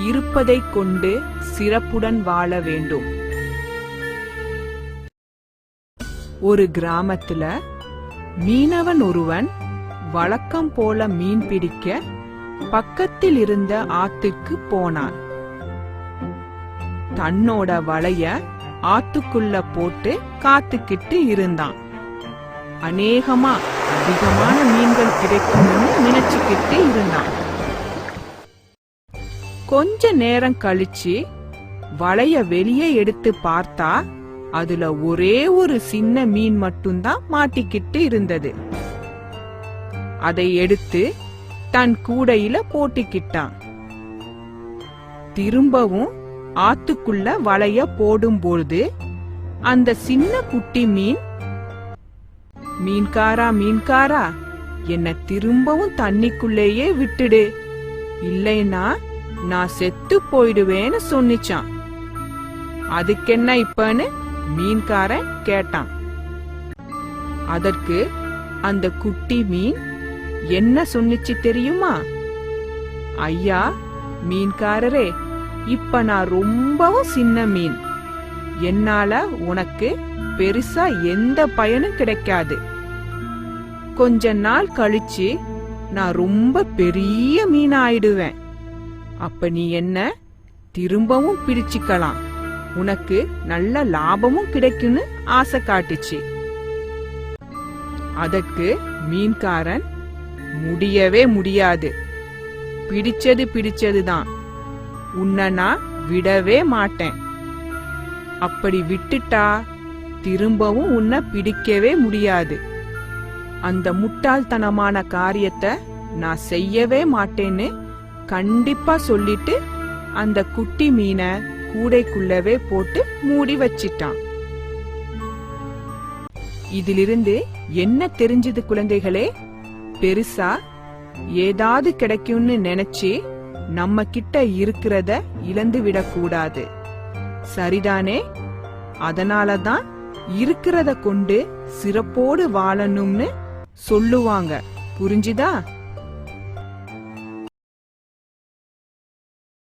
இருப்பதை கொண்டு சிறப்புடன் வாழ வேண்டும். ஒரு கிராமத்துல மீனவன் ஒருவன் வழக்கம் போல மீன் பிடிக்க பக்கத்தில் இருந்த ஆத்துக்கு போனான். தன்னோட வலைய ஆத்துக்குள்ள போட்டு காத்துக்கிட்டு இருந்தான். அநேகமா அதிகமான மீன்கள் கிடைக்கும்னு நினைச்சுக்கிட்டு இருந்தான். கொஞ்ச நேரம் கழிச்சு வலைய வெளியே எடுத்து பார்த்தா அதுல ஒரே ஒரு சின்ன மீன் மட்டும்தான் மாட்டிக்கிட்டு இருந்தது. அதை எடுத்து தன் கூடையில போட்டுக்கிட்டான். திரும்பவும் ஆத்துக்குள்ள வலைய போடும்போது அந்த சின்ன குட்டி மீன், மீன்காரா மீன்காரா, என்ன திரும்பவும் தண்ணிக்குள்ளேயே விட்டுடு, இல்லைன்னா நான் செத்து போயிடுவேன்னு சொன்னிச்சான். அதுக்கென்ன இப்பன்னு மீன்காரன் கேட்டான். அதற்கு அந்த குட்டி மீன் என்ன சொன்னிச்சு தெரியுமா? ஐயா மீன்காரரே, இப்ப நான் ரொம்பவும் சின்ன மீன், என்னால உனக்கு பெருசா எந்த பயனும் கிடைக்காது. கொஞ்ச நாள் கழிச்சு நான் ரொம்ப பெரிய மீன் ஆயிடுவேன். அப்ப நீ என்ன திரும்பவும் பிடிச்சுக்கலாம், உனக்கு நல்ல லாபமும் கிடைக்கும்னு ஆசை காட்டுச்சு. அதற்கு மீன்காரன், முடியவே முடியாது, பிடிச்சது பிடிச்சதுதான், உன்னை நான் விடவே மாட்டேன். அப்படி விட்டுட்டா திரும்பவும் உன்னை பிடிக்கவே முடியாது. அந்த முட்டாள்தனமான காரியத்தை நான் செய்யவே மாட்டேன்னு கண்டிப்பா சொல்லிட்டு அந்த குட்டி மீனை கூடைக்குள்ளவே போட்டு மூடி வச்சிட்டான். இதிலிருந்து என்ன தெரிஞ்சது குழந்தைகளே? பெருசா ஏதாவது கிடைக்கும்னு நினைச்சு நம்ம கிட்ட இருக்கிறத இழந்து விடக்கூடாது. சரிதானே? அதனாலதான் இருக்கிறத கொண்டு சிறப்போடு வாழணும்னு சொல்லுவாங்க. புரிஞ்சுதா?